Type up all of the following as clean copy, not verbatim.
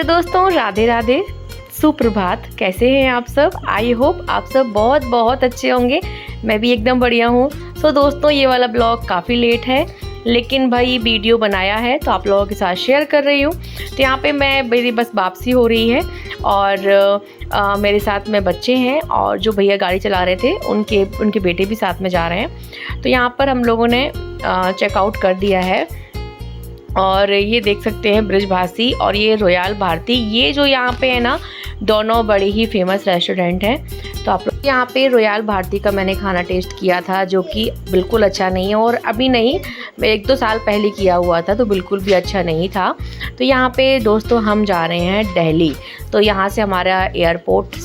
Hello दोस्तों, राधे राधे, सुप्रभात। कैसे हैं आप सब? आई होप आप सब बहुत बहुत अच्छे होंगे। मैं भी एकदम बढ़िया हूँ। सो दोस्तों, ये वाला ब्लॉग काफ़ी लेट है, लेकिन भाई वीडियो बनाया है तो आप लोगों के साथ शेयर कर रही हूँ। तो यहाँ पे मेरी बस वापसी हो रही है और मेरे साथ में बच्चे हैं और जो भैया गाड़ी चला रहे थे उनके बेटे भी साथ में जा रहे हैं। तो यहाँ पर हम लोगों ने चेकआउट कर दिया है और ये देख सकते हैं ब्रिजभासी और ये रॉयल भारती। ये जो यहाँ पे है ना, दोनों बड़े ही फेमस रेस्टोरेंट हैं। तो आप लोग यहाँ पे रॉयल भारती का मैंने खाना टेस्ट किया था, जो कि बिल्कुल अच्छा नहीं है, और अभी नहीं, मैं 1-2 साल पहले किया हुआ था तो बिल्कुल भी अच्छा नहीं था। तो यहाँ पे दोस्तों हम जा रहे हैं दिल्ली। तो यहाँ से हमारा एयरपोर्ट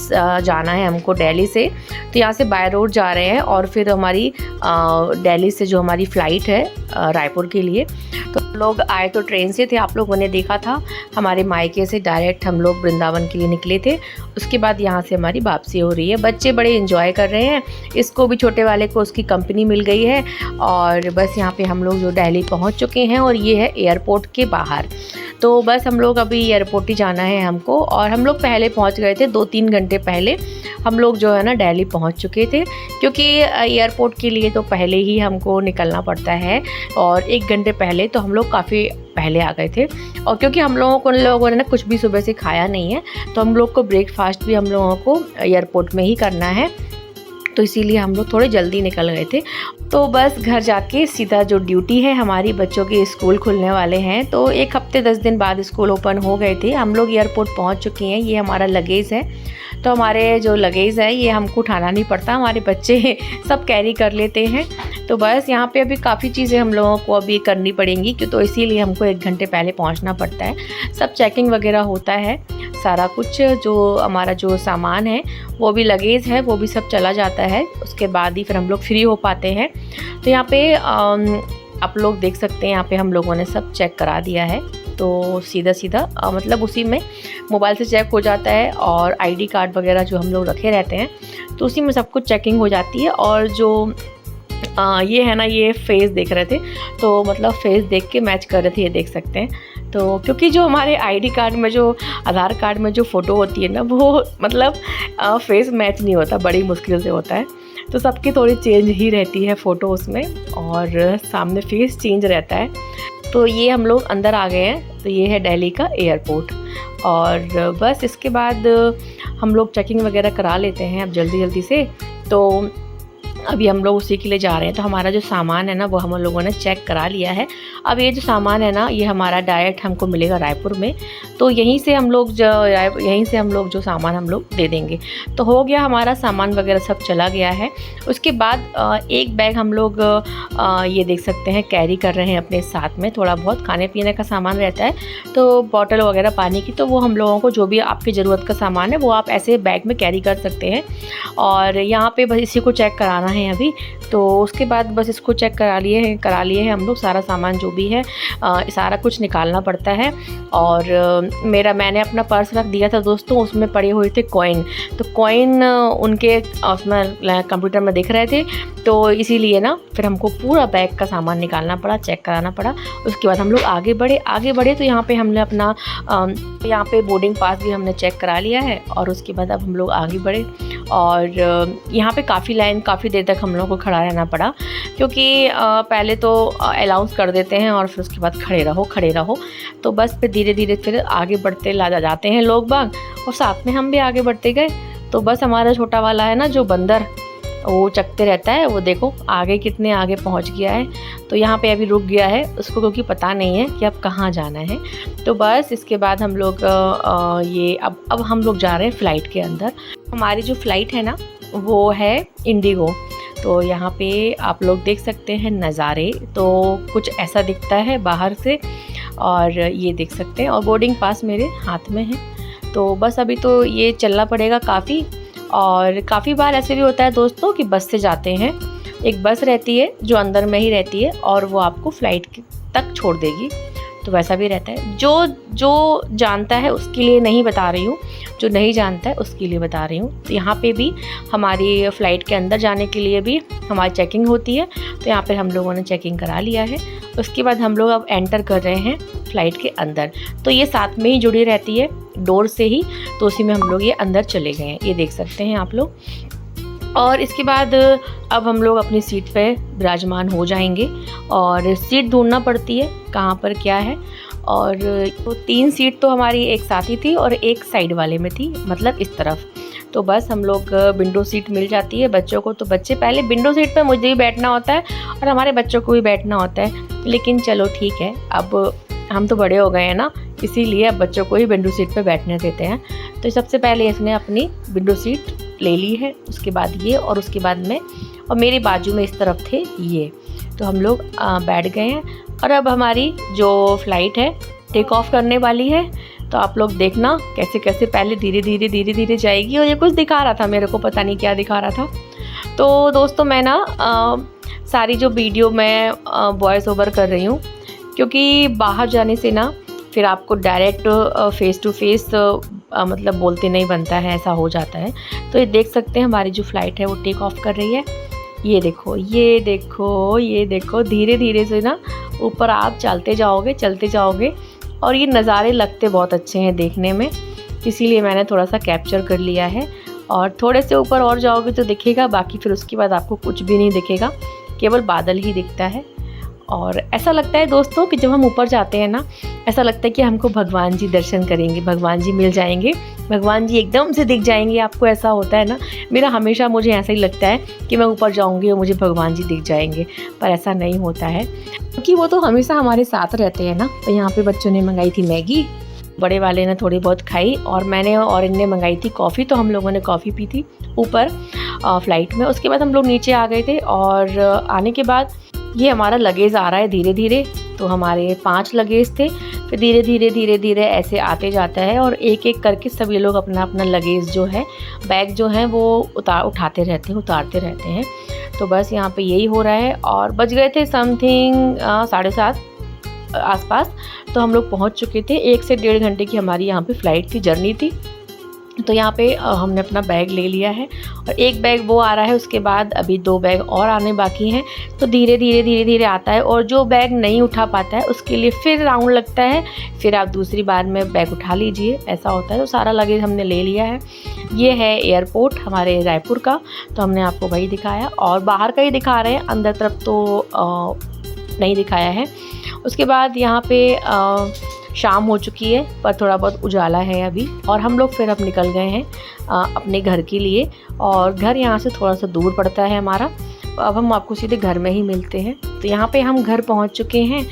जाना है हमको दिल्ली से। तो यहाँ से बाय रोड जा रहे हैं और फिर हमारी दिल्ली से जो हमारी फ़्लाइट है रायपुर के लिए। तो लोग आए तो ट्रेन से थे, आप लोगों ने देखा था। हमारे मायके से डायरेक्ट हम लोग वृंदावन के लिए निकले थे। उसके बाद यहाँ से हमारी वापसी हो रही है। बच्चे बड़े एंजॉय कर रहे हैं, इसको भी, छोटे वाले को उसकी कंपनी मिल गई है। और बस यहाँ पे हम लोग जो दिल्ली पहुँच चुके हैं और ये है एयरपोर्ट के बाहर। तो बस हम लोग अभी एयरपोर्ट ही जाना है हमको, और हम लोग पहले पहुँच गए थे, 2-3 घंटे पहले हम लोग जो है ना दिल्ली पहुँच चुके थे, क्योंकि एयरपोर्ट के लिए तो पहले ही हमको निकलना पड़ता है। और 1 घंटे पहले तो हम लोग काफ़ी पहले आ गए थे। और क्योंकि हम लोगों ने ना कुछ भी सुबह से खाया नहीं है, तो हम लोग को ब्रेकफास्ट भी हम लोगों को एयरपोर्ट में ही करना है, तो इसीलिए हम लोग थोड़े जल्दी निकल गए थे। तो बस घर जाके सीधा जो ड्यूटी है, हमारी बच्चों के स्कूल खुलने वाले हैं, तो 1 हफ्ते 10 दिन बाद स्कूल ओपन हो गए थे। हम लोग एयरपोर्ट पहुंच चुके हैं। ये हमारा लगेज है, तो हमारे जो लगेज है ये हमको उठाना नहीं पड़ता, हमारे बच्चे सब कैरी कर लेते हैं। तो बस यहाँ पे अभी काफ़ी चीज़ें हम लोगों को अभी करनी पड़ेंगी, क्यों तो इसीलिए हमको 1 घंटे पहले पहुँचना पड़ता है। सब चेकिंग वगैरह होता है, सारा कुछ जो हमारा जो सामान है वो भी, लगेज है वो भी सब चला जाता है। उसके बाद ही फिर हम लोग फ्री हो पाते हैं। तो यहाँ पे आप लोग देख सकते हैं, यहाँ पे हम लोगों ने सब चेक करा दिया है। तो सीधा मतलब उसी में मोबाइल से चेक हो जाता है, और आईडी कार्ड वगैरह जो हम लोग रखे रहते हैं तो उसी में सब कुछ चेकिंग हो जाती है। और जो ये है ना, ये फेस देख रहे थे, तो मतलब फेस देख के मैच कर रहे थे, ये देख सकते हैं। तो क्योंकि जो हमारे आईडी कार्ड में, जो आधार कार्ड में जो फ़ोटो होती है ना, वो मतलब फेस मैच नहीं होता, बड़ी मुश्किल से होता है। तो सबकी थोड़ी चेंज ही रहती है फ़ोटो उसमें, और सामने फेस चेंज रहता है। तो ये हम लोग अंदर आ गए हैं। तो ये है दिल्ली का एयरपोर्ट, और बस इसके बाद हम लोग चेकिंग वगैरह करा लेते हैं अब जल्दी से। तो अभी हम लोग उसी के लिए जा रहे हैं। तो हमारा जो सामान है ना, वो हम लोगों ने चेक करा लिया है। अब ये जो सामान है ना, ये हमारा डायरेक्ट हमको मिलेगा रायपुर में। तो यहीं से हम लोग जो सामान हम लोग दे देंगे। तो हो गया, हमारा सामान वगैरह सब चला गया है। उसके बाद एक बैग हम लोग ये देख सकते हैं कैरी कर रहे हैं अपने साथ में। थोड़ा बहुत खाने पीने का सामान रहता है, तो बॉटल वगैरह पानी की, तो वो हम लोगों को जो भी आपकी ज़रूरत का सामान है वो आप ऐसे बैग में कैरी कर सकते हैं। और यहाँ पे बस इसी को चेक कराना है अभी। तो उसके बाद बस इसको चेक करा लिए हैं हम लोग। सारा सामान जो भी है सारा कुछ निकालना पड़ता है। और मैंने अपना पर्स रख दिया था दोस्तों, उसमें पड़े हुए थे कॉइन। तो कॉइन उनके उसमें कंप्यूटर में दिख रहे थे, तो इसीलिए ना फिर हमको पूरा बैग का सामान निकालना पड़ा, चेक कराना पड़ा। उसके बाद हम लोग आगे बढ़े। तो यहाँ पे हमने अपना यहाँ पे बोर्डिंग पास भी हमने चेक करा लिया है। और उसके बाद अब हम लोग आगे बढ़े, और यहाँ पे काफ़ी देर तक हम लोगों को खड़ा रहना पड़ा, क्योंकि पहले तो अनाउंस कर देते हैं और फिर उसके बाद खड़े रहो। तो बस फिर धीरे फिर आगे बढ़ते जाते हैं लोग बाग, और साथ में हम भी आगे बढ़ते गए। तो बस हमारा छोटा वाला है ना, जो बंदर, वो चकते रहता है, वो देखो आगे कितने आगे पहुंच गया है। तो यहाँ पे अभी रुक गया है उसको, क्योंकि पता नहीं है कि अब कहाँ जाना है। तो बस इसके बाद हम लोग अब हम लोग जा रहे हैं फ़्लाइट के अंदर। हमारी जो फ़्लाइट है ना, वो है इंडिगो। तो यहाँ पे आप लोग देख सकते हैं नज़ारे, तो कुछ ऐसा दिखता है बाहर से, और ये देख सकते हैं। और बोर्डिंग पास मेरे हाथ में है। तो बस अभी तो ये चलना पड़ेगा काफ़ी। और काफ़ी बार ऐसे भी होता है दोस्तों कि बस से जाते हैं। एक बस रहती है जो अंदर में ही रहती है, और वो आपको फ़्लाइट तक छोड़ देगी। तो वैसा भी रहता है। जो जानता है उसके लिए नहीं बता रही हूँ, जो नहीं जानता है उसके लिए बता रही हूँ। तो यहाँ पे भी हमारी फ़्लाइट के अंदर जाने के लिए भी हमारी चेकिंग होती है, तो यहाँ पे हम लोगों ने चेकिंग करा लिया है। उसके बाद हम लोग अब एंटर कर रहे हैं फ़्लाइट के अंदर। तो ये साथ में ही जुड़ी रहती है डोर से ही, तो उसी में हम लोग ये अंदर चले गए हैं, ये देख सकते हैं आप लोग। और इसके बाद अब हम लोग अपनी सीट पे विराजमान हो जाएंगे और सीट ढूंढना पड़ती है कहाँ पर क्या है। और तो 3 सीट तो हमारी एक साथ ही थी और एक साइड वाले में थी, मतलब इस तरफ। तो बस हम लोग विंडो सीट मिल जाती है बच्चों को। तो बच्चे पहले विंडो सीट पे मुझे भी बैठना होता है और हमारे बच्चों को भी बैठना होता है, लेकिन चलो ठीक है, अब हम तो बड़े हो गए हैं ना, इसीलिए अब बच्चों को ही विंडो सीट पे बैठने देते हैं। तो सबसे पहले इसने अपनी विंडो सीट ले ली है, उसके बाद ये, और उसके बाद में, और मेरे बाजू में इस तरफ थे ये। तो हम लोग बैठ गए हैं और अब हमारी जो फ़्लाइट है टेक ऑफ करने वाली है। तो आप लोग देखना कैसे कैसे पहले धीरे धीरे जाएगी। और ये कुछ दिखा रहा था मेरे को, पता नहीं क्या दिखा रहा था। तो दोस्तों मैं ना सारी जो वीडियो मैं वॉइस ओवर कर रही हूँ, क्योंकि बाहर जाने से ना फिर आपको डायरेक्ट फेस टू फेस मतलब बोलते नहीं बनता है, ऐसा हो जाता है। तो ये देख सकते हैं हमारी जो फ़्लाइट है वो टेक ऑफ कर रही है। ये देखो ये देखो ये देखो, धीरे धीरे से ना ऊपर आप चलते जाओगे और ये नज़ारे लगते बहुत अच्छे हैं देखने में, इसीलिए मैंने थोड़ा सा कैप्चर कर लिया है। और थोड़े से ऊपर और जाओगे तो दिखेगा, बाकी फिर उसके बाद आपको कुछ भी नहीं दिखेगा, केवल बादल ही दिखता है। और ऐसा लगता है दोस्तों कि जब हम ऊपर जाते हैं ना, ऐसा लगता है कि हमको भगवान जी दर्शन करेंगे, भगवान जी मिल जाएंगे, भगवान जी एकदम से दिख जाएंगे। आपको ऐसा होता है ना, मेरा हमेशा मुझे ऐसा ही लगता है कि मैं ऊपर जाऊंगी और मुझे भगवान जी दिख जाएंगे, पर ऐसा नहीं होता है, क्योंकि वो तो हमेशा हमारे साथ रहते हैं ना। तो यहाँ पे बच्चों ने मंगाई थी मैगी, बड़े वाले ने थोड़ी बहुत खाई, और मैंने और इनने मंगाई थी कॉफ़ी। तो हम लोगों ने कॉफ़ी पी थी ऊपर फ़्लाइट में। उसके बाद हम लोग नीचे आ गए थे, और आने के बाद ये हमारा लगेज आ रहा है धीरे धीरे। तो हमारे 5 लगेज थे, फिर धीरे धीरे ऐसे आते जाता है, और एक एक करके सब ये लोग अपना अपना लगेज जो है, बैग जो है वो उतारते रहते हैं। तो बस यहाँ पे यही हो रहा है। और बज गए थे समथिंग 7:30 आसपास, तो हम लोग पहुँच चुके थे। 1 से 1.5 घंटे की हमारी यहाँ पे फ़्लाइट थी, जर्नी थी। तो यहाँ पे हमने अपना बैग ले लिया है, और एक बैग वो आ रहा है, उसके बाद अभी 2 बैग और आने बाकी हैं। तो धीरे धीरे आता है, और जो बैग नहीं उठा पाता है उसके लिए फिर राउंड लगता है, फिर आप दूसरी बार में बैग उठा लीजिए, ऐसा होता है। तो सारा लगेज हमने ले लिया है। ये है एयरपोर्ट हमारे रायपुर का, तो हमने आपको वही दिखाया, और बाहर का ही दिखा रहे हैं, अंदर तरफ तो नहीं दिखाया है। उसके बाद यहाँ पे शाम हो चुकी है, पर थोड़ा बहुत उजाला है अभी, और हम लोग फिर अब निकल गए हैं अपने घर के लिए। और घर यहाँ से थोड़ा सा दूर पड़ता है हमारा, अब हम आपको सीधे घर में ही मिलते हैं। तो यहाँ पे हम घर पहुँच चुके हैं,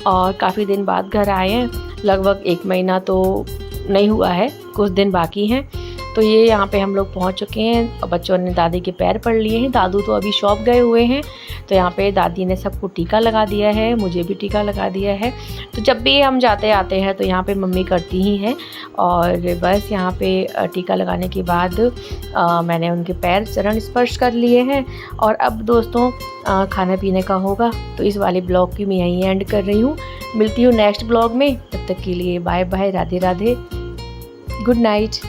और काफ़ी दिन बाद घर आए हैं, लगभग 1 महीना तो नहीं हुआ है, कुछ दिन बाकी हैं। तो ये यहाँ पे हम लोग पहुँच चुके हैं, और बच्चों ने दादी के पैर पड़ लिए हैं। दादू तो अभी शॉप गए हुए हैं, तो यहाँ पे दादी ने सबको टीका लगा दिया है, मुझे भी टीका लगा दिया है। तो जब भी हम जाते आते हैं तो यहाँ पे मम्मी करती ही हैं। और बस यहाँ पे टीका लगाने के बाद मैंने उनके पैर चरण स्पर्श कर लिए हैं। और अब दोस्तों खाना पीने का होगा, तो इस वाले ब्लॉग की मैं यहीं एंड कर रही हूँ। मिलती हूँ नेक्स्ट ब्लॉग में, तब तक के लिए bye bye, Radhe Radhe, good night.